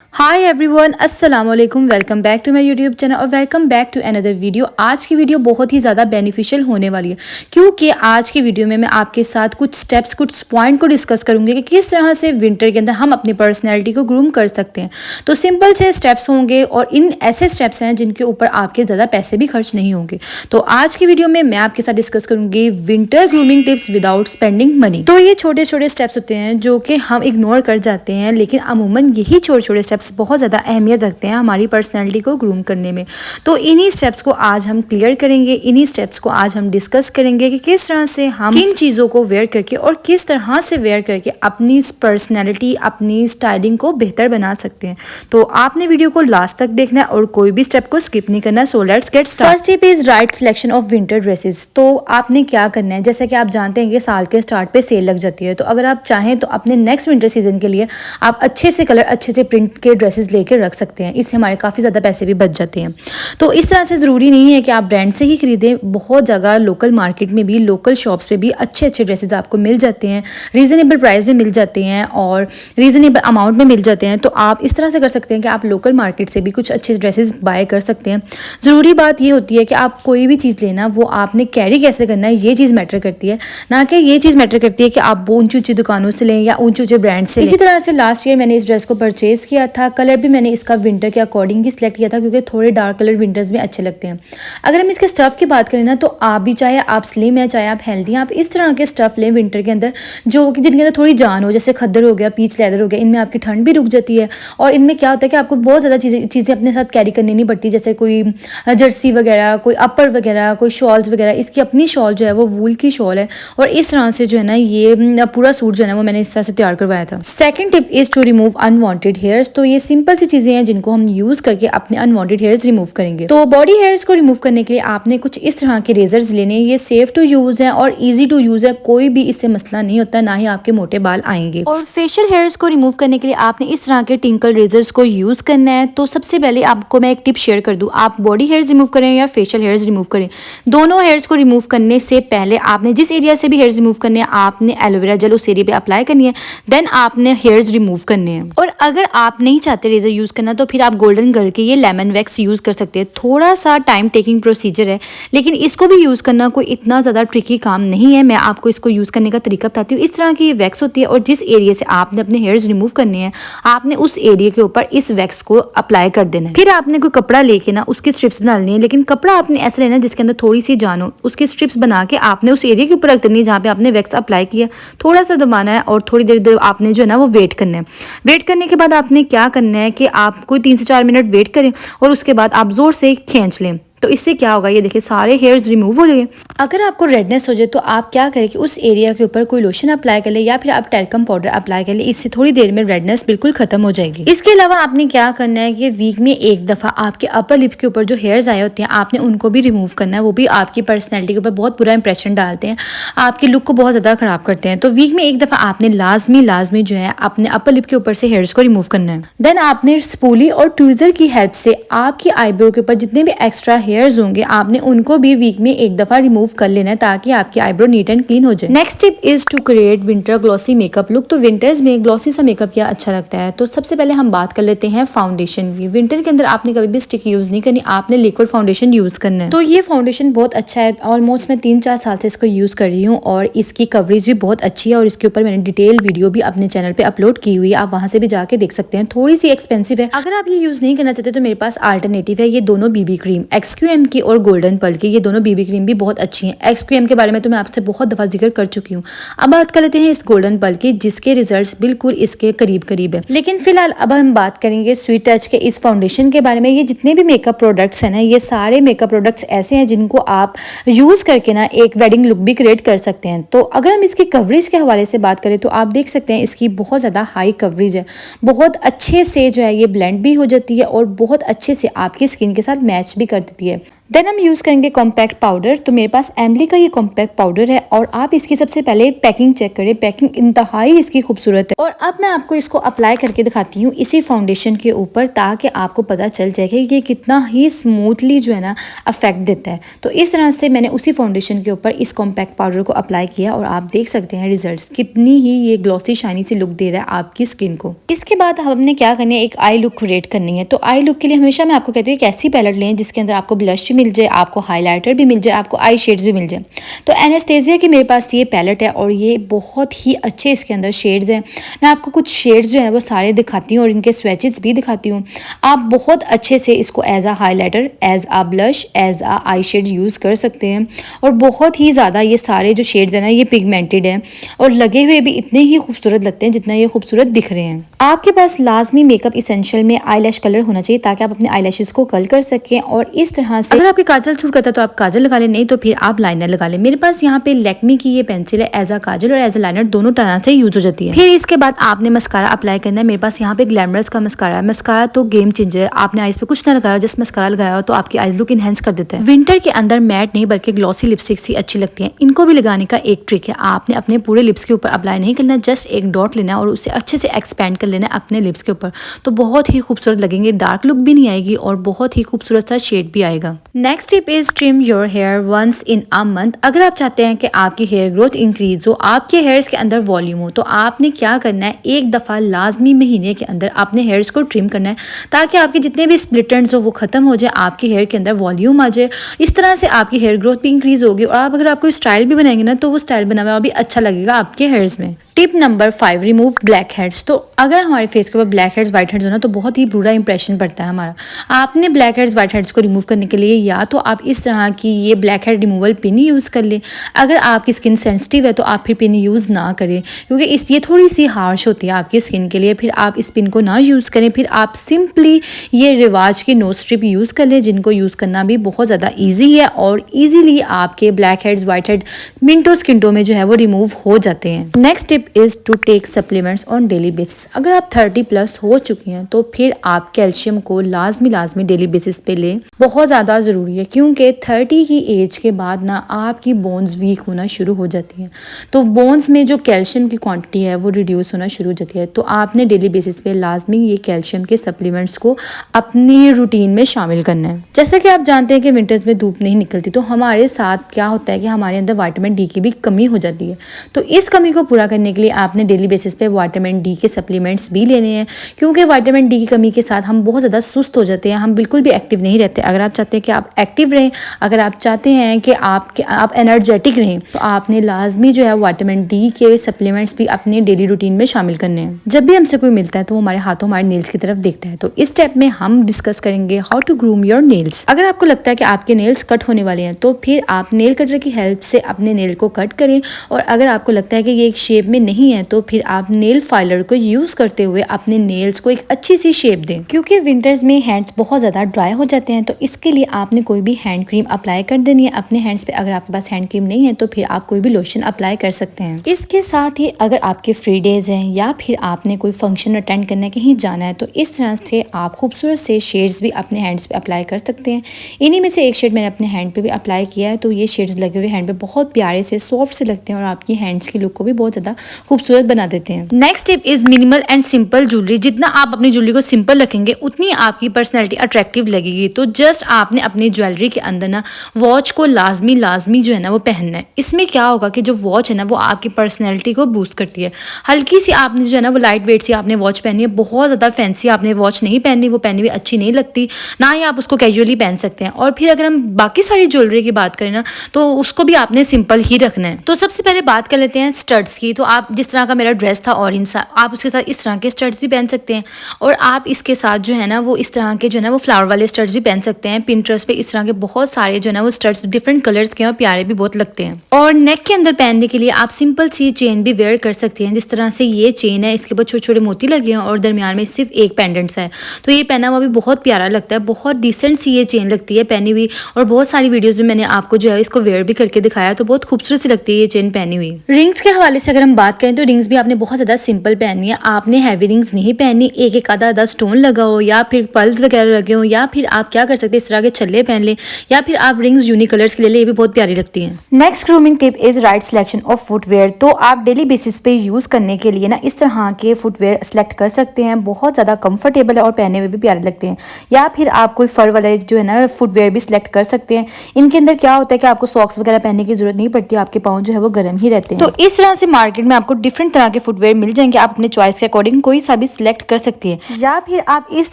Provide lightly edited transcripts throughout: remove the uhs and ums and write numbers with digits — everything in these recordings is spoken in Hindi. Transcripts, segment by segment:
हाय एवरीवन, अस्सलाम वालेकुम। Welcome back to my YouTube channel और welcome back to another video. आज की वीडियो बहुत ही ज़्यादा बेनिफिशियल होने वाली है क्योंकि आज की वीडियो में मैं आपके साथ कुछ स्टेप्स, कुछ पॉइंट को डिस्कस करूंगी कि किस तरह से विंटर के अंदर हम अपनी पर्सनैलिटी को ग्रूम कर सकते हैं। तो सिंपल से स्टेप्स होंगे और इन ऐसे स्टेप्स हैं जिनके ऊपर आपके ज़्यादा पैसे भी खर्च नहीं होंगे। तो आज की वीडियो में मैं आपके साथ डिस्कस करूंगी winter grooming tips without spending money. तो ये छोटे छोटे स्टेप्स होते हैं जो कि हम इग्नोर कर जाते हैं, लेकिन अमूमन यही छोटे छोटे स्टेप्स बहुत ज़्यादा अहमियत रखते हैं हमारी पर्सनैलिटी को ग्रूम करने में। तो इन्हीं स्टेप्स को आज हम क्लियर करेंगे, इन्हीं स्टेप्स को आज हम डिस्कस करेंगे कि किस तरह से हम किन चीज़ों को वेयर करके और किस तरह से वेयर करके अपनी पर्सनैलिटी, अपनी स्टाइलिंग को बेहतर बना सकते हैं। तो आपने वीडियो को लास्ट तक देखना है और कोई भी स्टेप को स्किप नहीं करना। So let's get start. First tip is right selection of winter dresses. तो आपने क्या करना है, जैसा कि आप जानते हैं कि साल के स्टार्ट पे सेल लग जाती है, तो अगर आप चाहें तो अपने नेक्स्ट विंटर सीजन के लिए आप अच्छे से कलर, अच्छे से प्रिंट के ड्रेसेस लेकर रख सकते हैं। इससे हमारे काफ़ी ज़्यादा पैसे भी बच जाते हैं। तो इस तरह से ज़रूरी नहीं है कि आप ब्रांड से ही खरीदें। बहुत जगह लोकल मार्केट में भी, लोकल शॉप्स पे भी अच्छे अच्छे ड्रेसेस आपको मिल जाते हैं, रीज़नेबल प्राइस में मिल जाते हैं और रीज़नेबल अमाउंट में मिल जाते हैं। तो आप इस तरह से कर सकते हैं कि आप लोकल मार्केट से भी कुछ अच्छे ड्रेसेस बाय कर सकते हैं। ज़रूरी बात ये होती है कि आप कोई भी चीज़ लेना, वो आपने कैरी कैसे करना है, ये चीज़ मैटर करती है, ना कि ये चीज़ मैटर करती है कि आप वो ऊंची ऊंची दुकानों से लें या ऊंचे ऊंचे ब्रांड से। इसी तरह से लास्ट ईयर मैंने इस ड्रेस को परचेज़ किया था। कलर भी मैंने इसका विंटर के अकॉर्डिंग ही सिलेक्ट किया था क्योंकि थोड़े डार्क कलर विंटर्स में अच्छे लगते हैं। अगर हम इसके स्टफ़ की बात करें ना, तो आप भी, चाहे आप स्लिम हैं चाहे आप हेल्दी हैं, आप इस तरह के स्टफ़ लें विंटर के अंदर जो कि जिनके अंदर थोड़ी जान हो, जैसे खद्दर हो गया, पीच लेदर हो गया। इनमें आपकी ठंड भी रुक जाती है और इनमें क्या होता है कि आपको बहुत ज़्यादा चीज़ें अपने साथ कैरी करनी नहीं पड़ती, जैसे कोई जर्सी वगैरह, कोई अपर वगैरह, कोई शॉल्स वगैरह। इसकी अपनी शॉल जो है वो वूल की शॉल है और इस तरह से जो है ना ये पूरा सूट जो है ना वो मैंने इस तरह से तैयार करवाया था। Second tip is to remove unwanted hairs. तो ये सिंपल सी चीज़ें हैं जिनको हम यूज़ करके अपने अनवांटेड हेयर्स रिमूव करेंगे। तो बॉडी हेयर्स को रिमूव करने के लिए आपने कुछ इस तरह के रेजर्स लेने हैं। ये सेफ टू यूज़ है और ईजी टू यूज़ है, कोई भी इससे मसला नहीं होता, ना ही आपके मोटे बाल आएंगे। और फेशियल हेयर्स को रिमूव करने के लिए आपने इस तरह के टिंकल रेजर्स को यूज़ करना है। तो सबसे पहले आपको मैं एक टिप शेयर कर दूँ, आप बॉडी हेयर्स रिमूव करें या फेशियल हेयर्स रिमूव करें, दोनों हेयर्स को रिमूव करने से पहले आपने जिस एरिया से भी हेयर्स रिमूव करने हैं, आपने एलोवेरा जेल उस एरिया पे अप्लाई करनी है, देन आपने हेयर्स रिमूव करने हैं। और अगर आप नहीं चाहते रेजर यूज़ करना तो फिर आप गोल्डन कलर के ये लेमन वैक्स यूज़ कर सकते हैं। थोड़ा सा टाइम टेकिंग प्रोसीजर है, लेकिन इसको भी यूज़ करना कोई इतना ज़्यादा ट्रिकी काम नहीं है। मैं आपको इसको यूज़ करने का तरीका बताती हूँ। इस तरह की ये वैक्स होती है और जिस एरिया से आपने अपने हेयर्स रिमूव करने हैं, आपने उस एरिया के ऊपर इस वैक्स को अप्लाई कर देना है। फिर आपने कोई कपड़ा लेके ना उसकी स्ट्रिप्स बना लेनी है, लेकिन कपड़ा आपने ऐसा लेना है जिसके अंदर थोड़ी सी जान हो। उसकी स्ट्रिप्स बना के आपने उस एरिया के ऊपर रख देनी है जहाँ पे आपने वैक्स अप्लाई किया। थोड़ा सा दबाना है और थोड़ी देर आपने जो है ना वो वेट करना है। वेट करने के बाद आपने क्या करना है कि आप कोई 3 से 4 मिनट वेट करें और उसके बाद आप जोर से खींच लें। तो इससे क्या होगा, ये देखिए सारे हेयर्स रिमूव हो जाएंगे। अगर आपको रेडनेस हो जाए तो आप क्या करें कि उस एरिया के ऊपर कोई लोशन अप्लाई कर ले या फिर आप टैल्कम पाउडर अप्लाई कर ले। इससे थोड़ी देर में रेडनेस बिल्कुल खत्म हो जाएगी। इसके अलावा आपने क्या करना है कि वीक में एक दफ़ा आपके अपर लिप के ऊपर जो हेयर्स आए होते हैं आपने उनको भी रिमूव करना है। वो भी आपकी पर्सनैलिटी के ऊपर बहुत बुरा इंप्रेशन डालते हैं, आपकी लुक को बहुत ज़्यादा ख़राब करते हैं। तो वीक में एक दफ़ा आपने लाजमी जो है अपने अपर लिप के ऊपर से हेयर्स को रिमूव करना है। देन आपने स्पूली और ट्विज़र की हेल्प से आपकी आईब्रो के ऊपर जितने भी एक्स्ट्रा हेयर्स होंगे आपने उनको भी वीक में एक दफा रिमूव कर लेना है ताकि आपकी आईब्रो नीट एंड क्लीन हो जाए। Next tip is to create winter glossy makeup look. तो विंटर्स में ग्लॉसी सा मेकअप क्या अच्छा लगता है। तो सबसे पहले हम बात कर लेते हैं फाउंडेशन की। विंटर के अंदर आपने कभी भी स्टिक यूज नहीं करनी, आपने लिक्विड फाउंडेशन यूज करना है। तो ये फाउंडेशन बहुत अच्छा है, ऑलमोस्ट मैं 3-4 साल से इसको यूज कर रही हूँ और इसकी कवरेज भी बहुत अच्छी है और इसके ऊपर मैंने डिटेल वीडियो भी अपने चैनल पे अपलोड की हुई है, आप वहां से भी जाके देख सकते हैं। थोड़ी सी एक्सपेंसिव है, अगर आप ये यूज नहीं करना चाहते तो मेरे पास अल्टरनेटिव है। ये दोनों बीबी क्रीम XQM की और गोल्डन पल की, ये दोनों बीबी क्रीम भी बहुत अच्छी हैं। XQM के बारे में तो मैं आपसे बहुत दफ़ा जिक्र कर चुकी हूँ। अब बात कर लेते हैं इस गोल्डन पल की, जिसके रिजल्ट्स बिल्कुल इसके करीब करीब है। लेकिन फिलहाल अब हम बात करेंगे स्वीट टच के इस फाउंडेशन के बारे में। ये जितने भी मेकअप प्रोडक्ट्स हैं ना, ये सारे मेकअप प्रोडक्ट्स ऐसे हैं जिनको आप यूज़ करके ना एक वेडिंग लुक भी क्रिएट कर सकते हैं। तो अगर हम इसकी कवरेज के हवाले से बात करें तो आप देख सकते हैं इसकी बहुत ज़्यादा हाई कवरेज है, बहुत अच्छे से जो है ये ब्लेंड भी हो जाती है और बहुत अच्छे से आपकी स्किन के साथ मैच भी कर देती है। देन हम यूज़ करेंगे कॉम्पैक्ट पाउडर। तो मेरे पास एमली का ये कॉम्पैक्ट पाउडर है और आप इसकी सबसे पहले पैकिंग चेक करें, पैकिंग इंतहाई इसकी खूबसूरत है। और अब मैं आपको इसको अप्लाई करके दिखाती हूँ इसी फाउंडेशन के ऊपर, ताकि आपको पता चल जाए कि ये कितना ही स्मूथली जो है ना अफेक्ट देता है। तो इस तरह से मैंने उसी फाउंडेशन के ऊपर इस कॉम्पैक्ट पाउडर को अप्लाई किया और आप देख सकते हैं रिजल्ट, कितनी ही ये ग्लॉसी शाइनी सी लुक दे रहा है आपकी स्किन को। इसके बाद हमने क्या करना है, एक आई लुक क्रिएट करनी है। तो आई लुक के लिए हमेशा मैं आपको कहती हूँ एक ऐसी पैलेट लें जिसके अंदर आपको ब्लश भी मिल जाए, आपको हाइलाइटर भी मिल जाए, आपको आई शेड्स भी मिल जाए। तो एनास्टेसिया की मेरे पास ये पैलेट है और ये बहुत ही अच्छे इसके अंदर शेड्स हैं। मैं आपको कुछ शेड्स जो है वो सारे दिखाती हूँ और इनके स्वैचेस भी दिखाती हूँ। आप बहुत अच्छे से इसको एज आ हाइलाइटर, एज आ ब्लश, एज आ आई शेड यूज़ कर सकते हैं। और बहुत ही ज़्यादा ये सारे जो शेड्स हैं ना ये पिगमेंटेड हैं और लगे हुए भी इतने ही खूबसूरत लगते हैं जितना ये खूबसूरत दिख रहे हैं। आपके पास लाजमी मेकअप इसेंशियल में आईलैश कलर होना चाहिए ताकि आप अपने आईलैशेस को कलर कर सकें। और इस तरह से अगर आपके काजल सूट करता है तो आप काजल लगा लें, नहीं तो फिर आप लाइनर लगा लें। मेरे पास यहाँ पे लैक्मे की ये पेंसिल है, एज अ काजल और एज अ लाइनर दोनों तरह से यूज हो जाती है। फिर इसके बाद आपने मस्कारा अप्लाई करना है। मेरे पास यहाँ पे ग्लैमरस का मस्कारा है। मस्कारा तो गेम चेंजर है। आपने आईज पे कुछ ना लगाया, जस्ट मस्कारा लगाया हो तो आपकी आईज लुक इनहेंस कर देता है। विंटर के अंदर मैट नहीं बल्कि ग्लॉसी लिपस्टिक्स ही अच्छी लगती हैं। इनको भी लगाने का एक ट्रिक है, आपने अपने पूरे लिप्स के ऊपर अप्लाई नहीं करना, जस्ट एक डॉट लेना है और उसे अच्छे से एक्सपेंड कर लेना है अपने लिप्स के ऊपर। तो बहुत ही खूबसूरत लगेंगे, डार्क लुक भी नहीं आएगी और बहुत ही खूबसूरत सा शेड भी आएगा। Next tip is trim your hair once in a month. अगर आप चाहते हैं कि आपकी हेयर ग्रोथ इंक्रीज हो, आपके हेयर्स के अंदर वॉल्यूम हो, तो आपने क्या करना है, एक दफ़ा लाजमी महीने के अंदर अपने हेयर्स को ट्रिम करना है ताकि आपके जितने भी स्प्लिट एंड्स हो वो खत्म हो जाए, आपके हेयर के अंदर वॉल्यूम आ जाए। इस तरह से आपकी हेयर ग्रोथ भी इंक्रीज होगी और आप अगर आपको स्टाइल भी बनाएंगे ना तो वो स्टाइल बना हुआ भी अच्छा लगेगा आपके हेयर्स में। Tip number 5, remove black heads. तो अगर हमारे फेस के ऊपर ब्लैक हेड्स व्हाइट हेड्स हो ना तो बहुत ही बुरा इंप्रेशन पड़ता है हमारा। आपने ब्लैक हेड्स व्हाइट हेड्स को रिमूव करने के लिए या तो आप इस तरह की ये black head removal pin use कर लें। अगर आपकी स्किन सेंसिटिव है तो आप फिर पिन यूज़ ना करें क्योंकि ये थोड़ी सी हार्श होती है आपकी स्किन के लिए। फिर आप इस पिन को ना यूज़ करें, फिर आप सिंपली ये रिवाज की नोज स्ट्रिप यूज़ कर लें, जिनको यूज़ करना भी बहुत ज़्यादा ईजी है और ईजीली आपके ब्लैक हेड्स व्हाइट हेड मिनटों सेकंडों में जो है वो रिमूव हो जाते हैं। Next tip is to take supplements on daily basis. अगर आप 30+ हो चुकी हैं तो फिर आप कैल्शियम को लाजमी डेली बेसिस पे लें, बहुत ज़्यादा ज़रूरी है क्योंकि 30 की एज के बाद ना आपकी बोन्स वीक होना शुरू हो जाती हैं। तो बोन्स में जो कैल्शियम की क्वांटिटी है वो रिड्यूस होना शुरू हो जाती है। तो आपने डेली बेसिस पे लाजमी ये कैल्शियम के सप्लीमेंट्स को अपनी रूटीन में शामिल करना है। जैसा कि आप जानते हैं कि विंटर्स में धूप नहीं निकलती तो हमारे साथ क्या होता है कि हमारे अंदर विटामिन डी की भी कमी हो जाती है। तो इस कमी को पूरा करने के लिए आपने डेली बेसिस पे विटामिन डी के सप्लीमेंट्स भी लेने हैं क्योंकि विटामिन डी की कमी के साथ हम बहुत ज़्यादा सुस्त हो जाते हैं, हम बिल्कुल भी एक्टिव नहीं रहते। अगर आप चाहते हैं कि आप एक्टिव रहें, अगर आप चाहते हैं कि आप एनर्जेटिक रहें तो आपने लाजमी जो है विटामिन डी के सप्लीमेंट्स भी अपने डेली रूटीन में शामिल करने हैं। जब भी हमसे कोई मिलता है तो वो हमारे हाथों हमारे नेल्स की तरफ देखता है। तो इस स्टेप में हम डिस्कस करेंगे how to groom your nails. अगर आपको लगता है कि आपके नेल्स कट होने वाले हैं तो फिर आप नेल कटर की हेल्प से अपने नेल को कट करें और अगर आपको लगता है कि ये एक शेप में नहीं है तो फिर आप नेल फाइलर को यूज करते हुए अपने नेल्स को एक अच्छी सी शेप दें। क्योंकि विंटर्स में हैंड्स बहुत ज़्यादा ड्राई हो जाते हैं तो इसके लिए आपने कोई भी हैंड क्रीम अप्लाई कर देनी है अपने हैंड्स पे। अगर आपके पास हैंड क्रीम नहीं है तो फिर आप कोई भी लोशन अप्लाई कर सकते हैं। इसके साथ ही अगर आपके फ्री डेज हैं या फिर आपने कोई फंक्शन अटेंड करना है, कहीं जाना है, तो इस तरह से आप खूबसूरत से शेड्स भी अपने हैंड्स पे अप्लाई कर सकते हैं। इन्हीं में से एक शेड मैंने अपने हैंड पे भी अप्लाई किया है तो ये शेड्स लगे हुए हैंड पे बहुत प्यारे से सॉफ्ट से लगते हैं और आपकी हैंड्स की लुक को भी बहुत ज़्यादा खूबसूरत बना देते हैं। Next tip is minimal and simple jewellery. जितना आप अपनी ज्वेलरी को सिंपल रखेंगे उतनी आपकी पर्सनैलिटी अट्रैक्टिव लगेगी। तो जस्ट आपने अपनी ज्वेलरी के अंदर ना वॉच को लाजमी जो है ना वो पहनना है। इसमें क्या होगा कि जो वॉच है ना वो आपकी पर्सनैलिटी को बूस्ट करती है। हल्की सी आपने जो है ना वो लाइट वेट सी आपने वॉच पहनी है, बहुत ज़्यादा फैंसी आपने वॉच नहीं पहनी, वो पहनी हुई अच्छी नहीं लगती, ना ही आप उसको कैजुअली पहन सकते हैं। और फिर अगर हम बाकी सारी ज्वेलरी की बात करें ना तो उसको भी आपने सिंपल ही रखना है। तो सबसे पहले बात कर लेते हैं स्टड्स की। तो आप जिस तरह का मेरा ड्रेस था ऑरेंज सा, आप उसके साथ इस तरह के स्टड्स भी पहन सकते हैं और आप इसके साथ जो है ना वो इस तरह के जो है ना वो फ्लावर वाले स्टड्स भी पहन सकते हैं। पिंटरेस्ट पे इस तरह के बहुत सारे जो है ना वो स्टड्स डिफरेंट कलर्स के और प्यारे भी बहुत लगते हैं। और नेक के अंदर पहनने के लिए आप सिंपल सी चेन भी वेयर कर सकती हैं। जिस तरह से ये चेन है, इसके ऊपर छोटे छोटे मोती लगे हैं और दरमियान में सिर्फ एक पेंडेंट्स है, तो ये पहना हुआ भी बहुत प्यारा लगता है। बहुत डिसेंट सी ये चेन लगती है पहनी हुई और बहुत सारी वीडियोज में मैंने आपको जो है इसको वेयर भी करके दिखाया तो बहुत खूबसूरत सी लगती है ये चेन पहनी हुई। रिंग्स के हवाले से अगर हम बात बात करें तो रिंग्स भी आपने बहुत ज़्यादा सिंपल पहननी है। आपने हैवी रिंग्स नहीं पहननी, एक एक आधा स्टोन लगा हो या फिर पर्ल्स वगैरह लगे हो, या फिर आप क्या कर सकते हैं इस तरह के छल्ले पहन ले, या फिर आप रिंग्स यूनिक कलर्स के ले ले, ये भी बहुत प्यारी लगती हैं। Next grooming tip is right selection of footwear. तो आप डेली बेसिस पे यूज करने के लिए ना इस तरह के फुटवेयर सेलेक्ट कर सकते हैं, बहुत ज़्यादा कंफर्टेबल है और पहने हुए भी प्यारे लगते हैं। या फिर आप कोई फर वाले जो है ना फुटवेयर भी सिलेक्ट कर सकते हैं। इनके अंदर क्या होता है कि आपको सॉक्स वगैरह पहनने की जरूरत नहीं पड़ती, आपके पाँव जो है वो गर्म ही रहते हैं। तो इस तरह से मार्केट में आपको डिफरेंट तरह के फुटवेयर मिल जाएंगे, आप अपने चॉइस के अकॉर्डिंग कोई सा भी सिलेक्ट कर सकती है। या फिर आप इस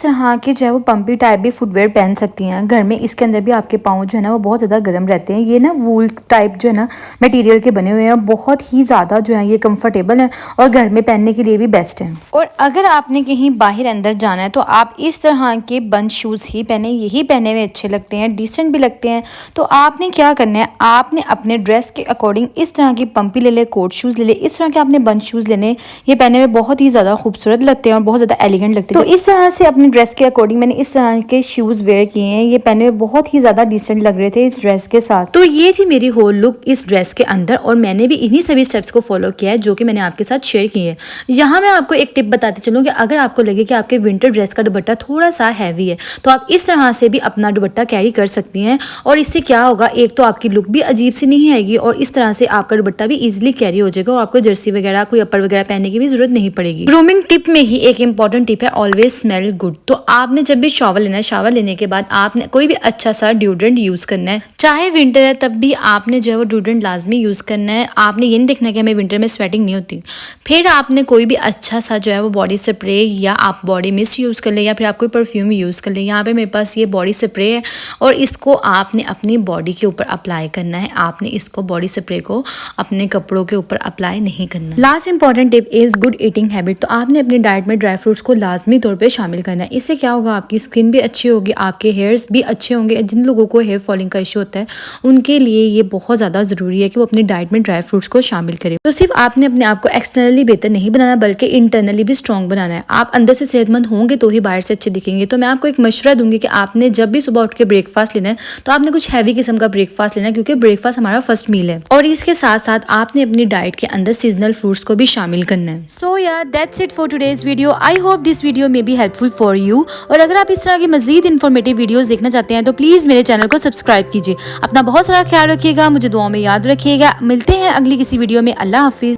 तरह के जो है वो पंपी टाइप भी फुटवेयर पहन सकती हैं घर में। इसके अंदर भी आपके पाँव जो है ना वो बहुत ज़्यादा गर्म रहते हैं। ये ना वूल टाइप जो है ना मटेरियल के बने हुए हैं, बहुत ही ज़्यादा जो है ये कंफर्टेबल है और घर में पहनने के लिए भी बेस्ट है। और अगर आपने कहीं बाहर अंदर जाना है तो आप इस तरह के बंद शूज़ ही पहने, यही पहने हुए अच्छे लगते हैं, डिसेंट भी लगते हैं। तो आपने क्या करना है, आपने अपने ड्रेस के अकॉर्डिंग इस तरह की पंपी ले ले, कोट शूज़ ले ले, इस तरह के आपने बंद शूज़ लेने। ये पहने हुए बहुत ही ज़्यादा खूबसूरत लगते हैं और बहुत ज़्यादा एलिगेंट लगते हैं। तो इस तरह से अपने ड्रेस के अकॉर्डिंग मैंने इस तरह के शूज़ वेयर किए हैं। ये पहने हुए बहुत ही ज़्यादा डिसेंट लग रहे थे इस ड्रेस के साथ। तो ये थी मेरी होल लुक इस ड्रेस के अंदर, और मैंने भी इन्हीं सभी स्टेप्स को फॉलो किया है जो कि मैंने आपके साथ शेयर किए हैं। यहाँ मैं आपको एक टिप बताती चलूँ कि अगर आपको लगे कि आपके विंटर ड्रेस का दुपट्टा थोड़ा सा हैवी है तो आप इस तरह से भी अपना दुपट्टा कैरी कर सकती हैं। और इससे क्या होगा, एक तो आपकी लुक भी अजीब सी नहीं आएगी और इस तरह से आपका दुपट्टा भी इजीली कैरी हो जाएगा और आपको जर्सी वगैरह कोई अपर वगैरह पहनने की भी जरूरत नहीं पड़ेगी। ग्रूमिंग टिप में ही एक इंपॉर्टेंट टिप है, ऑलवेज स्मेल गुड। तो आपने जब भी शावर लेना है, शावर लेने के बाद आपने कोई भी अच्छा सा डिओड्रेंट यूज करना है। चाहे विंटर है तब भी आपने जो है वो डिओड्रेंट लाजमी यूज करना है। आपने ये नहीं देखना कि हमें विंटर में स्वेटिंग नहीं होती। फिर आपने कोई भी अच्छा सा जो है वो बॉडी स्प्रे या आप बॉडी मिस्ट यूज़ कर ले या फिर आप कोई परफ्यूम यूज़ कर ले। यहाँ पे मेरे पास ये बॉडी स्प्रे है और इसको आपने अपनी बॉडी के ऊपर अप्लाई करना है। आपने इसको बॉडी स्प्रे को अपने कपड़ों के ऊपर अप्लाई नहीं करना। Last important tip is good eating habit. तो आपने अपनी डाइट में ड्राई फ्रूट्स को लाजमी तौर पर शामिल करना है। इससे क्या होगा, आपकी स्किन भी अच्छी होगी, आपके हेयर्स भी अच्छे होंगे। जिन लोगों को हेयर फॉलिंग का इशू होता है उनके लिए ये बहुत ज़्यादा ज़रूरी है कि वो अपनी डाइट में ड्राई फ्रूट्स को शामिल करें। तो सिर्फ आपने अपने आप को एक्सटर्नली बेहतर नहीं बनाना बल्कि इंटरनली भी स्ट्रॉन्ग बनाना है। आप अंदर से सेहतमंद होंगे तो ही बाहर से अच्छे दिखेंगे। तो मैं आपको एक मशवरा दूंगी कि आपने जब भी सुबह उठ के ब्रेकफास्ट लेना है तो आपने कुछ हैवी किस्म का ब्रेकफास्ट लेना है, क्योंकि ब्रेकफास्ट हमारा फर्स्ट मील है। और इसके साथ साथ आपने अपनी डाइट के अंदर सीजनल फ्रूट्स को भी शामिल करना है। सो यार that's it for today's video. I hope this video may be helpful for you. और अगर आप इस तरह की मजीद इन्फॉर्मेटिव वीडियोस देखना चाहते हैं तो प्लीज मेरे चैनल को सब्सक्राइब कीजिए। अपना बहुत सारा ख्याल रखिएगा, मुझे दुआओं में याद रखिएगा। मिलते हैं अगली किसी वीडियो में। अल्लाह हाफिज।